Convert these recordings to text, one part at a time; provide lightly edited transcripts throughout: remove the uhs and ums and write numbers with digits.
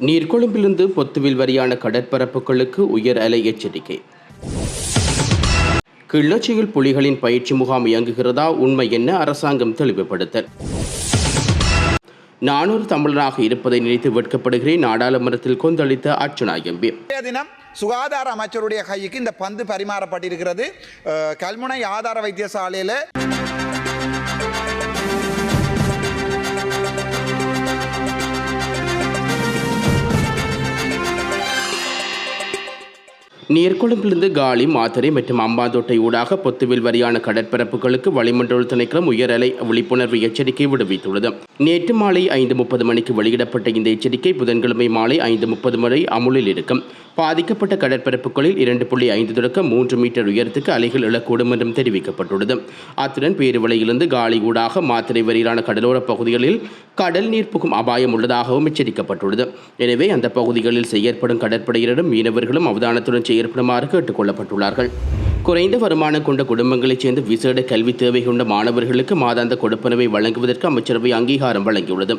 நீர்கொழும்பிலிருந்து பொத்துவில் வரையான கடற்பரப்புகளுக்கு உயர் அலை எச்சரிக்கை. கிள்ளச்சியில் புலிகளின் பயிற்சி முகாம் இயங்குகிறதா, உண்மை என்ன? அரசாங்கம் தெளிவுபடுத்தல். 400 தமிழராக இருப்பதை நினைத்து வெட்கப்படுகிறேன், நாடாளுமன்றத்தில் கொந்தளித்த அர்ச்சுனா எம்பி. தினம் சுகாதார அமைச்சருடைய கைக்கு இந்த பந்து பரிமாறப்பட்டிருக்கிறது. கல்முனை ஆதார வைத்தியசாலையில் நீர்கொழும்பிலிருந்து காலி, மாத்தறை மற்றும் அம்பாந்தோட்டை ஊடாக பொத்துவில் வரையான கடற்பரப்புகளுக்கு வளிமண்டல திணைக்களம் உயர் அலை விழிப்புணர்வு எச்சரிக்கை விடுவித்துள்ளது. நேற்று மாலை 5:30 மணிக்கு வெளியிடப்பட்ட இந்த எச்சரிக்கை புதன்கிழமை மாலை 5:30 வரை அமுலில் இருக்கும். பாதிக்கப்பட்ட கடற்பரப்புகளில் 2.5 தொடக்கம் 3 மீட்டர் உயரத்துக்கு அலைகள் எழக்கூடும் என்றும் தெரிவிக்கப்பட்டுள்ளது. அத்துடன் பேருவளையிலிருந்து காலி ஊடாக மாத்தறை வரையிலான கடலோர பகுதிகளில் கடல் நீர் புகும் அபாயம் உள்ளதாகவும் எச்சரிக்கப்பட்டுள்ளது. எனவே அந்த பகுதிகளில் செயற்படும் கடற்படையினரும் மீனவர்களும் அவதானத்துடன் செயற்படுமாறு கேட்டுக் கொள்ளப்பட்டுள்ளார்கள். குறைந்த வருமானம் கொண்ட குடும்பங்களைச் சேர்ந்த விசேட கல்வி தேவை கொண்ட மாணவர்களுக்கு மாதாந்த கொடுப்பனவை வழங்குவதற்கு அமைச்சரவை அங்கீகாரம் வழங்கியுள்ளது.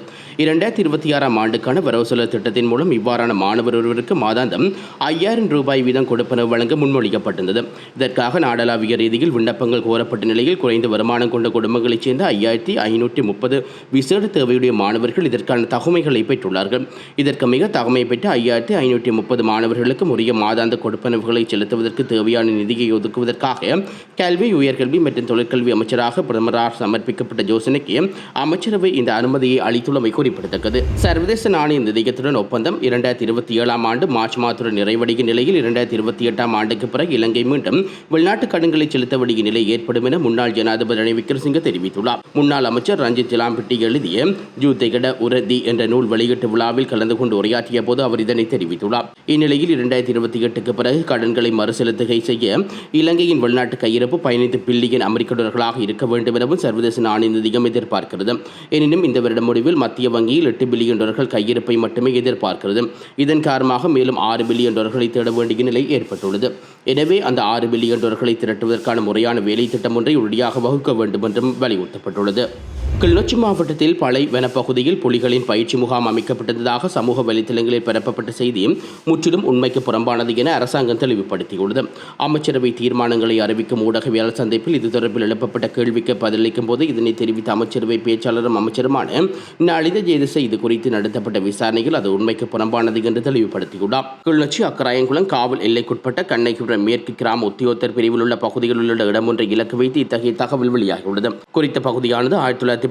2026 ஆண்டுக்கான வரவு செலவு திட்டத்தின் மூலம் இவ்வாறான மாணவர் ஒருவருக்கு மாதாந்தம் 5000 ரூபாய் வீதம் கொடுப்பனவு வழங்க முன்மொழியப்பட்டிருந்தது. இதற்காக நாடளாவிய ரீதியில் விண்ணப்பங்கள் கோரப்பட்ட நிலையில் குறைந்த வருமானம் கொண்ட குடும்பங்களைச் சேர்ந்த 5530 விசேட தேவையுடைய மாணவர்கள் இதற்கான தகமைகளை பெற்றுள்ளார்கள். இதற்கு தகமை பெற்ற 5530 மாணவர்களுக்கு உரிய மாதாந்த கொடுப்பனவுகளை செலுத்துவதற்கு தேவையான நிதியை ஒதுக்குவதற்காக கல்வி, உயர்கல்வி மற்றும் தொழிற்கல்வி அமைச்சராக பிரதமரால் சமர்ப்பிக்கப்பட்ட யோசனைக்கு அமைச்சரவை இந்த அனுமதியை அளித்துள்ளமை குறிப்பிடத்தக்கது. சர்வதேச நாணய நிதியத்துடன் ஒப்பந்தம் 2027 ஆண்டு மார்ச் மாதத்துடன் நிறைவடையும் நிலையில் 2028 ஆண்டுக்கு பிறகு இலங்கை மீண்டும் வெளிநாட்டு கடன்களை செலுத்த வேண்டிய நிலை ஏற்படும் என முன்னாள் ஜனாதிபதி ரணில் விக்ரமசிங்க தெரிவித்துள்ளார். முன்னாள் அமைச்சர் ரஞ்சித் ஜலாம்பிட்டி எழுதிய யூதகட உரதி என்ற நூல் வெளியீட்டு விழாவில் கலந்து கொண்டு உரையாற்றிய போது அவர் இதனை தெரிவித்துள்ளார். இந்நிலையில் 2028க்கு பிறகு கடன்களை மறுசெலுத்துகை செய்ய இலங்கையின் வெளிநாட்டு கையிருப்பு 15 பில்லியன் அமெரிக்க டாலர்களாக இருக்க வேண்டும் எனவும் சர்வதேச நாணய நிதியம் எதிர்பார்க்கிறது. எனினும் இந்த வருட முடிவில் மத்திய வங்கியில் 8 பில்லியன் டாலர்கள் கையிருப்பை மட்டுமே எதிர்பார்க்கிறது. இதன் காரணமாக மேலும் 6 பில்லியன் டாலர்களை தேட வேண்டிய நிலை ஏற்பட்டுள்ளது. எனவே அந்த 6 பில்லியன் டாலர்களை திரட்டுவதற்கான முறையான வேலை திட்டம் ஒன்றை உறுதியாக வகுக்க வேண்டும் என்றும் வலியுறுத்தப்பட்டுள்ளது. கிளிநொச்சி மாவட்டத்தில் பளை வனப்பகுதியில் புலிகளின் பயிற்சி முகாம் அமைக்கப்பட்டதாக சமூக வலைத்தளங்களில் பரப்பப்பட்ட செய்தி முற்றிலும் உண்மைக்கு புறம்பானது என அரசாங்கம் தெளிவுபடுத்தியுள்ளது. அமைச்சரவை தீர்மானங்களை அறிவிக்கும் ஊடகவியலாளர் சந்திப்பில் இது தொடர்பில் எழுப்பப்பட்ட கேள்விக்கு பதிலளிக்கும் போது இதனை தெரிவித்த அமைச்சரவை பேச்சாளரும் அமைச்சருமான நளித ஜேதிச இது குறித்து நடத்தப்பட்ட விசாரணையில் அது உண்மைக்கு புறம்பானது என்று தெளிவுபடுத்தியுள்ளார். கிளிநொச்சி அக்கராயங்குளம் காவல் எல்லைக்குட்பட்ட கண்ணைக்குளம் மேற்கு கிராம உத்தியோகத்தர் பிரிவில் உள்ள பகுதிகளில் உள்ள இடம் ஒன்றை இலக்கு வைத்து இத்தகைய தகவல் வெளியாகியுள்ளது. குறித்த பகுதியானது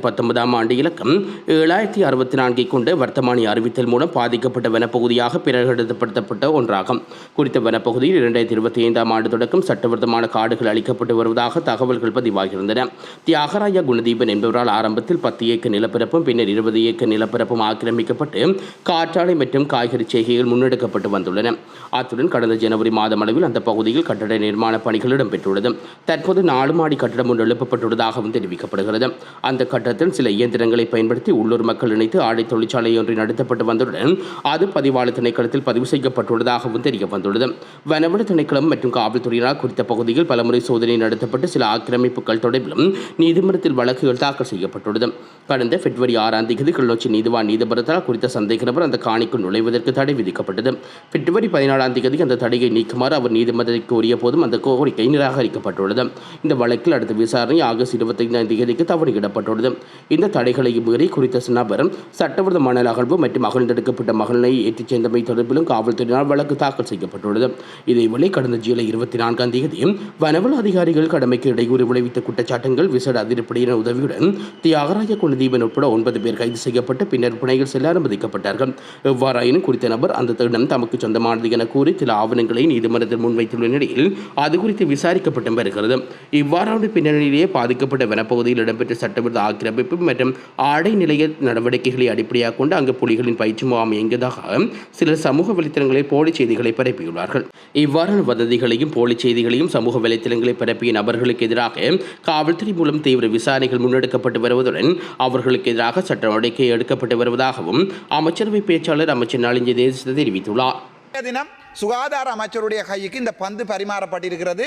1919 ஆண்டு இலக்கம் 7064 கொண்ட வர்த்தமானி அறிவித்தல் மூலம் பாதிக்கப்பட்ட வனப்பகுதியாக பிரகடனப்படுத்தப்பட்ட ஒன்றாகும். குறித்த வனப்பகுதியில் 2025 ஆண்டு தொடக்கம் சட்டவிரோதமான காடுகள் அளிக்கப்பட்டு வருவதாக தகவல்கள் பதிவாகியிருந்தன. தியாகராய குணதீபன் என்பவரால் ஆரம்பத்தில் 10 ஏக்கர் நிலப்பரப்பும் பின்னர் 20 ஏக்கர் நிலப்பரப்பும் ஆக்கிரமிக்கப்பட்டு காற்றாலை மற்றும் காய்கறி செய்கைகள் முன்னெடுக்கப்பட்டு வந்துள்ளன. அத்துடன் கடந்த ஜனவரி மாதம் அளவில் அந்த பகுதியில் கட்டட நிர்மாண பணிகள் இடம்பெற்றுள்ளது. தற்போது 4 மாடி கட்டடம் ஒன்று எழுப்பப்பட்டுள்ளதாகவும் தெரிவிக்கப்படுகிறது. அந்த கட்டத்தில் சில இயந்திரங்களை பயன்படுத்தி உள்ளூர் மக்கள் இணைத்து ஆடை தொழிற்சாலை ஒன்றை நடத்தப்பட்டு வந்ததுடன் அது பதிவாளர் திணைக்களத்தில் பதிவு செய்யப்பட்டுள்ளதாகவும் தெரிய வந்துள்ளது. வனவள திணைக்களம் மற்றும் காவல்துறையினால் குறித்த பகுதியில் பலமுறை சோதனை நடத்தப்பட்டு சில ஆக்கிரமிப்புகள் தொடர்பிலும் நீதிமன்றத்தில் வழக்குகள் தாக்கல் செய்யப்பட்டுள்ளது. கடந்த பிப்ரவரி 6 கிளிநொச்சி நீதிவான் நீதிபதியால் குறித்த சந்தேக நபர் அந்த காணிக்குள் நுழைவதற்கு தடை விதிக்கப்பட்டது. பிப்ரவரி 14 அந்த தடையை நீக்குமாறு அவர் நீதிமன்றத்தை கோரிய போதும் அந்த கோரிக்கை நிராகரிக்கப்பட்டுள்ளது. இந்த வழக்கில் அடுத்த விசாரணை ஆகஸ்ட் 25 தவறிவிடப்பட்டுள்ளது. இந்த தடைகளை மீறி குறித்த நபர் சட்டவிரோத மணல் அகழ்வு மற்றும் அகழ்ந்தெடுக்கப்பட்ட மணலை ஏற்றிச் சென்றமை தொடர்பிலும் காவல்துறையினால் வழக்கு தாக்கல் செய்யப்பட்டுள்ளது. இதேவேளை கடந்த ஜூலை 24 வனவள அதிகாரிகள் கடமைக்கு இடையூறு விளைவித்த குற்றச்சாட்டுகள் விசேட அதிரப்படையினர் உதவியுடன் தியாகராய குணதீபன் உட்பட 9 பேர் கைது செய்யப்பட்டு பின்னர் பிணையில் செல்ல அனுமதிக்கப்பட்டார்கள். எவ்வாறாயினும் குறித்த நபர் அந்த இடம் தமக்கு சொந்தமானது என கூறி சில ஆவணங்களை நீதிமன்றத்தில் முன்வைத்துள்ள நிலையில் அது குறித்து விசாரிக்கப்பட்டு வருகிறது. இவ்வாறான பின்னணியிலேயே பாதிக்கப்பட்ட வனப்பகுதியில் இடம்பெற்ற சட்டவிரோத ஆக்கிரமிப்பு மற்றும் ஆடை நிலைய நடவடிக்கைகளை அடிப்படையாக கொண்டு அங்கு புலிகளின் பயிற்சி முகாம் இயங்கியதாக சிலர் சமூக வலைத்தளங்களில் போலி செய்திகளை பரப்பியுள்ளார்கள். இவ்வாறான வதந்திகளையும் போலி செய்திகளையும் சமூக வலைத்தளங்களை பரப்பிய நபர்களுக்கு எதிராக காவல்துறை மூலம் தீவிர விசாரணைகள் முன்னெடுக்கப்பட்டு வருவதுடன் அவர்களுக்கு எதிராக சட்ட நடவடிக்கை எடுக்கப்பட்டு வருவதாகவும் அமைச்சரவை பேச்சாளர் அமைச்சர் நளிந்த ஜேதிச தெரிவித்துள்ளார். தினம் சுகாதார அமைச்சருடைய கைக்கு இந்த பந்து பரிமாறப்பட்டிருக்கிறது.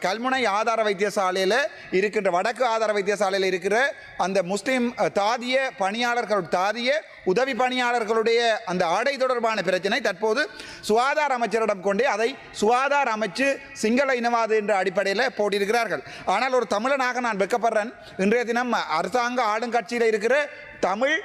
கல்முனை ஆதார வைத்தியசாலையில் இருக்கின்ற வடக்கு ஆதார வைத்தியசாலையில் இருக்கிற அந்த முஸ்லீம் தாதிய பணியாளர்கள் தாதிய உதவி பணியாளர்களுடைய அந்த ஆடை தொடர்பான பிரச்சனை தற்போது சுகாதார அமைச்சரிடம் கொண்டே அதை சுகாதார அமைச்சு சிங்கள இனவாத என்ற அடிப்படையில் போட்டியிருக்கிறார்கள். ஆனால் ஒரு தமிழனாக நான் வெட்கப்படுறேன். இன்றைய தினம் அரசாங்க ஆளுங்கட்சியில் இருக்கிற தமிழ்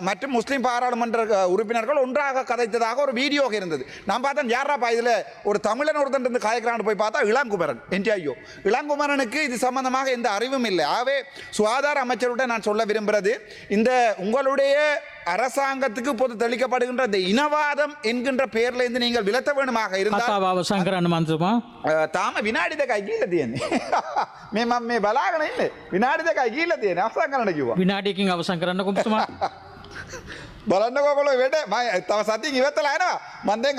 மற்றும் முஸ்லீம் பாராளுமன்ற உறுப்பினர்கள் ஒன்றாக கதைத்ததாக ஒரு வீடியோ இருந்தது. நான் பார்த்தேன், யாராப்பா இதில் ஒரு தமிழன் ஒருத்தன் இருந்து காய்க்கிறான்னு போய் பார்த்தா இளங்குமரன் என்டிஐயோ. இளங்குமரனுக்கு இது சம்பந்தமாக எந்த அறிவும் இல்லை. ஆகவே சுகாதார அமைச்சருடன் நான் சொல்ல விரும்புகிறது, இந்த உங்களுடைய அரசாங்கத்துக்கு இப்போது தெளிக்கப்படுகின்ற இந்த இனவாதம் என்கின்ற பெயர்ல இருந்து நீங்கள் விலத்த வேணுமாக இருந்தால் தாம வினாடி දෙකයි කියලා තියෙන්නේ. මේ මම මේ බලාගෙන ඉන්නේ. විනාඩි 2යි කියලා තියෙන්නේ. අවසන් කරන්න කිව්වා. විනාඩියකින් අවසන් කරන්නකො ඔබතුමා. බලන්නකෝ ඔයගොල්ලෝ වැඩ මම තව සතියින් ඉවතලා යනවා. මම දැන්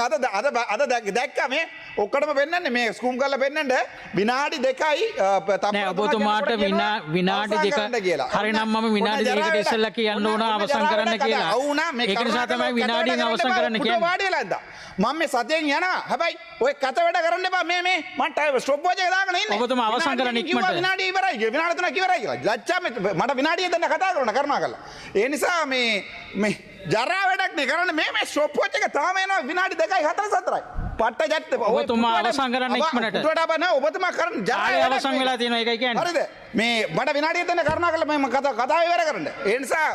අද දැක්කා මේ ඔක්කොටම පෙන්නන්නේ මේ ස්කූම් කරලා පෙන්නන්න විනාඩි 2යි නෑ ඔබතුමාට විනාඩි 2 හරිනම් මම විනාඩි 2කට ඉස්සෙල්ලා කියන්න ඕන අවසන් කරන්න කියලා. ඒක නිසා තමයි විනාඩියෙන් අවසන් කරන්න කියන්නේ. වාඩිලා ඉඳා. මම මේ සතියෙන් යනවා. හැබැයි ඔය කත වැඩ කරන්න එපා. මේ මම ස්ටොප් වෝච් එක දාගෙන ඉන්නේ. ඔබතුමා අවසන් කරන්න ඉක්මනට. විනාඩි ඉවරයි. විනාඩි 3ක් ඉවරයි කියලා. ලැජ්ජා මට විනාඩිය දෙන්න කතා කරනවා කරලා. ඒ නිසා මේ ජරා වැඩක් නේ කරන්නේ. මේ ස්ටොප් වෝච් එක තාම එනවා විනාඩි 2යි 4යි. පට්ට ජත් ඔබතුමා අවසන් කරන්න ඉක්මනට. උඩට බෑ නෑ ඔබතුමා කරන්න ජරා අවසන් වෙලා තියෙනවා ඒකයි කියන්නේ. හරිද? මේ මට විනාඩිය දෙන්න කරුණා කරලා මම කතාව ඉවර කරන්න. ඒ නිසා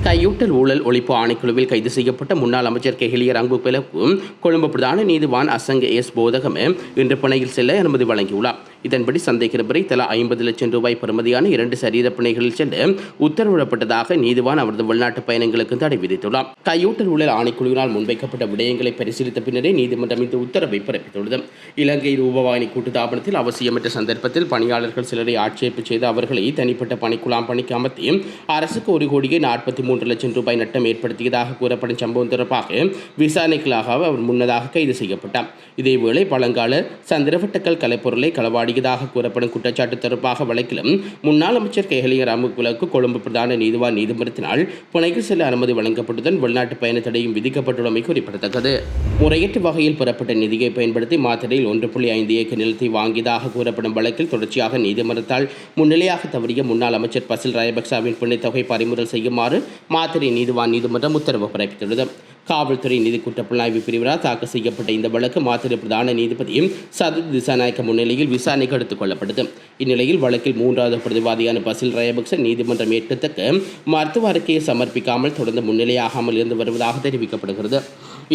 கையூட்டல் ஊழல் ஒழிப்பு ஆணைக்குழுவில் கைது செய்யப்பட்ட முன்னாள் அமைச்சர் கெஹிலிய ரங்குபெலவும் கொழும்பு பிரதான நீதிவான் அசங்க எஸ் போதகமே இன்று பிணையில் செல்ல அனுமதி வழங்கியுள்ளார். இதன்படி சந்தேக நபரை தலா 50 லட்சம் ரூபாய் பெறுமதியான 2 சரீர பிணைகளில் செல்ல உத்தரவிடப்பட்டதாக நீதிவான் அவரது வெளிநாட்டு பயணங்களுக்கு தடை விதித்துள்ளார். கையூட்டல் ஊழல் ஆணைக்குழுவினால் முன்வைக்கப்பட்ட விடயங்களை பரிசீலித்த பின்னரே நீதிமன்றம் இந்த உத்தரவை பிறப்பித்துள்ளது. இலங்கை ரூபவாணி கூட்டுத்தாபனத்தில் அவசியமற்ற சந்தர்ப்பத்தில் பணியாளர்கள் சிலரை ஆட்சேபம் செய்து அவர்களை தனிப்பட்ட பணிக்குழாம் பணிக்கு அமர்த்தி அரசுக்கு 1 கோடியே 43 லட்சம் ரூபாய் நட்டம் ஏற்படுத்தியதாக கூறப்படும் சம்பவம் தொடர்பாக விசாரணைகளாக அவர் முன்னதாக கைது செய்யப்பட்டார். இதேவேளை பழங்கால சந்திரவட்டக்கல் கலைப்பொருளை களவாடியதாக கூறப்படும் குற்றச்சாட்டு தொடர்பாக வழக்கிலும் முன்னாள் அமைச்சர் கெஹலிய ராமுகுலக்கு கொழும்பு பிரதான நீதிவான் நீதிமன்றத்தினால் புனையில் செல்ல அனுமதி வழங்கப்பட்டதுடன் வெளிநாட்டு பயண தடையும் விதிக்கப்பட்டுள்ளமை குறிப்பிடத்தக்கது. முறையற்ற வகையில் பெறப்பட்ட நிதியை பயன்படுத்தி மாத்தறையில் 1.5 ஏக்கர் நிலத்தை வாங்கியதாக கூறப்படும் வழக்கில் தொடர்ச்சியாக நீதிமன்றத்தால் முன்னிலையாக தவறிய முன்னாள் அமைச்சர் பசில் ராயபக்சாவின் பிணைத் தொகை பறிமுதல் செய்யுமாறு மாத்தறை நீதிவான் நீதிமன்றம் உத்தரவு பிறப்பித்துள்ளது. காவல்துறை நிதி குற்றப்புலனாய்வு பிரிவினால் தாக்கல் செய்யப்பட்ட இந்த வழக்கு மாத்திரை பிரதான நீதிபதி சதுத் திசாநாயக்க முன்னிலையில் விசாரணைக்கு எடுத்துக் கொள்ளப்பட்டது. இந்நிலையில் வழக்கில் 3வது பிரதிவாதியான பசில் ராயபக்ச நீதிமன்றம் ஏற்கத்தக்க மருத்துவ அறிக்கையை சமர்ப்பிக்காமல் தொடர்ந்து முன்னிலையாகாமல் இருந்து வருவதாக தெரிவிக்கப்படுகிறது.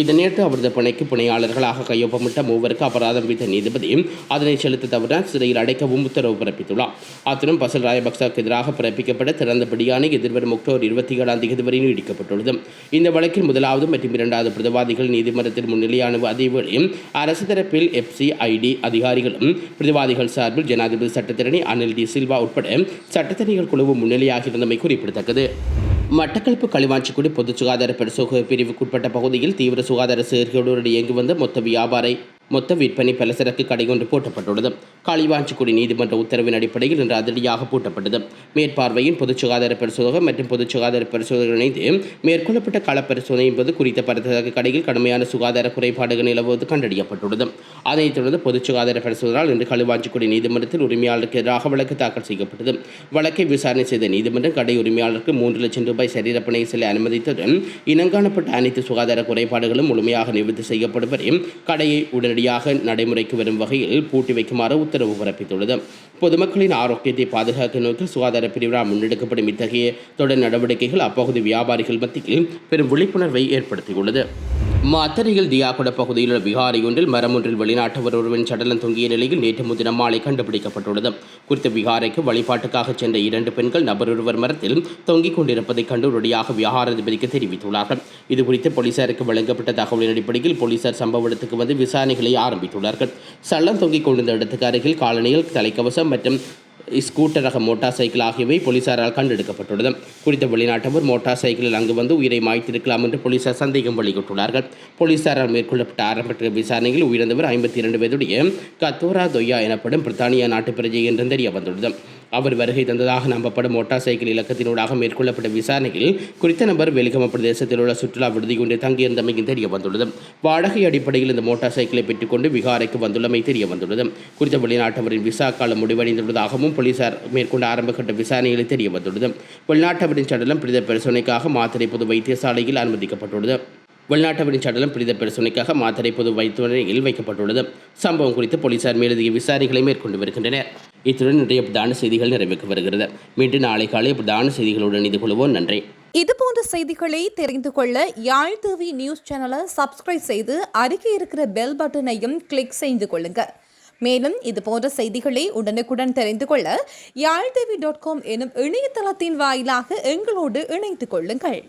இதனையடுத்து அவரது பிணைக்கு பிணையாளர்களாக கையொப்பமிட்ட 3 அபராதம் விதித்த நீதிபதி அதனை செலுத்த தவறால் சிறையில் அடைக்கவும் உத்தரவு பிறப்பித்துள்ளார். அத்துடன் பசில் ராயபக்சாவுக்கு எதிராக பிறப்பிக்கப்பட்ட திறந்த பிடியாணை எதிர்வரும் அக்டோபர் 27ஆம் தேதி வரை நீடிக்கப்பட்டுள்ளது. இந்த வழக்கில் 1வது மற்றும் 2வது பிரதிவாதிகள் நீதிமன்றத்தில் முன்னிலையான அதேவேளை அரசு தரப்பில் FCID அதிகாரிகளும் பிரதிவாதிகள் சார்பில் ஜனாதிபதி சட்டத்தரணி அனில் டி சில்வா உட்பட சட்டத்தரணிகள் குழு முன்னிலையாக இருந்தமை குறிப்பிடத்தக்கது. மட்டக்களப்பு களுவாஞ்சிக்குடி பொது சுகாதார பரிசோதனை பிரிவுக்குட்பட்ட பகுதியில் தீவிர சுகாதார சேர்க்கையுடன் இயங்கி வந்த மொத்த விற்பனை பலசரக்கு கடை ஒன்று பூட்டப்பட்டுள்ளது. களுவாஞ்சிக்குடி நீதிமன்ற உத்தரவின் அடிப்படையில் இன்று அதிரடியாக பூட்டப்பட்டது. மேற்பார்வையின் பொது சுகாதார பரிசோதகர் மற்றும் பொது சுகாதார பரிசோதகர் இணைந்து மேற்கொள்ளப்பட்ட கள பரிசோதனை என்பது குறித்த பரிசோதக கடையில் கடுமையான சுகாதார குறைபாடுகள் நிலவுவது கண்டறியப்பட்டுள்ளது. அதைத் தொடர்ந்து பொது சுகாதார பரிசோதனால் இன்று களுவாஞ்சிக்குடி நீதிமன்றத்தில் உரிமையாளருக்கு எதிராக வழக்கு தாக்கல் செய்யப்பட்டது. வழக்கை விசாரணை செய்த நீதிமன்றம் கடை உரிமையாளருக்கு 3 லட்சம் ரூபாய் சரீரப்பணை செல்ல அனுமதித்ததுடன் இனங்காணப்பட்ட அனைத்து சுகாதார குறைபாடுகளும் முழுமையாக நிவர்த்தி செய்யப்படும் வரை கடையை உடனடியாக நடைமுறைக்கு வரும் வகையில் பூட்டி வைக்குமாறு உத்தரவு பிறப்பித்துள்ளது. பொதுமக்களின் ஆரோக்கியத்தை பாதுகாக்க நோக்கில் சுகாதார பிரிவினால் முன்னெடுக்கப்படும் இத்தகைய தொடர் நடவடிக்கைகள் அப்பகுதி வியாபாரிகள் மத்தியில் பெரும் விழிப்புணர்வை ஏற்படுத்தியுள்ளது. மாத்தறையில் தியாகுட பகுதியில் உள்ள விகாரை ஒன்றில் மரம் ஒன்றில் வெளிநாட்டவர் ஒருவன் சடலம் தொங்கிய நிலையில் நேற்று முன்தினம் மாலை கண்டுபிடிக்கப்பட்டுள்ளது. குறித்த விகாரைக்கு வழிபாட்டுக்காக சென்ற 2 பெண்கள் நபர் ஒருவர் மரத்தில் தொங்கிக் கொண்டிருப்பதை கண்டு உடனடியாக விகாராதிபதிக்கு தெரிவித்துள்ளார்கள். இதுகுறித்து போலீசாருக்கு வழங்கப்பட்ட தகவலின் அடிப்படையில் போலீசார் சம்பவ இடத்துக்கு வந்து விசாரணைகளை ஆரம்பித்துள்ளார்கள். சடலம் தொங்கிக் கொண்டிருந்த இடத்துக்கு அருகில் காலணியில் தலைக்கவசம் மற்றும் ஸ்கூட்டர் ரக மோட்டார் சைக்கிள் ஆகியவை போலீசாரால் கண்டெடுக்கப்பட்டுள்ளது. குறித்த வெளிநாட்டவர் மோட்டார் சைக்கிளில் அங்கு வந்து உயிரை மாய்த்திருக்கலாம் என்று போலீசார் சந்தேகம் வெளியிட்டுள்ளார்கள். போலீசாரால் மேற்கொள்ளப்பட்ட ஆரம்ப விசாரணையில் உயிரிழந்தவர் 52 வயதுடைய கத்தோரா தொய்யா எனப்படும் பிரித்தானியா நாட்டு பிரஜை என்று தெரிய வந்துள்ளது. அவர் வருகை தந்ததாக நம்பப்படும் மோட்டார் சைக்கிள் இலக்கத்தினூடாக மேற்கொள்ளப்பட்ட விசாரணையில் குறித்த நபர் வெலிகம பிரதேசத்தில் உள்ள சுற்றுலா விடுதியொன்றில் தங்கியிருந்தமையும் தெரிய வந்துள்ளது. வாடகை அடிப்படையில் இந்த மோட்டார் சைக்கிளை பெற்றுக்கொண்டு விகாரைக்கு வந்துள்ளமை தெரிய வந்துள்ளது. குறித்த வெளிநாட்டவரின் விசா காலம் முடிவடைந்துள்ளதாகவும் போலீசார் மேற்கொண்ட ஆரம்பகட்ட விசாரணைகளில் தெரிய வந்துள்ளது. வெளிநாட்டவரின் சடலம் பிரேத பரிசோதனைக்காக மாத்தறை பொது வைத்தியசாலையில் அனுமதிக்கப்பட்டுள்ளது. வெளிநாட்டவரின் சடலம் பிரேத பரிசோதனைக்காக மாத்தறை பொது வைத்தியசாலையில் வைக்கப்பட்டுள்ளது. சம்பவம் குறித்து போலீசார் மேலதிக விசாரணைகளை மேற்கொண்டு வருகின்றனர். இத்துடன் இன்றைய பிரதான செய்திகள் நிறைவுக்கு வருகிறது. மீண்டும் நாளை காலை பிரதான செய்திகளுடன் இணைந்து கொள்வோம். நன்றி. இதுபோன்ற செய்திகளை தெரிந்து கொள்ள யாழ் டிவி நியூஸ் சேனலை சப்ஸ்கிரைப் செய்து அருகே இருக்கிற பெல் பட்டனையும் கிளிக் செய்து கொள்ளுங்க. மேலும் இதுபோன்ற செய்திகளை உடனுக்குடன் தெரிந்து கொள்ள யாழ்டிவி.com எனும் இணையதளத்தின் வாயிலாக எங்களோடு இணைத்துக் கொள்ளுங்கள்.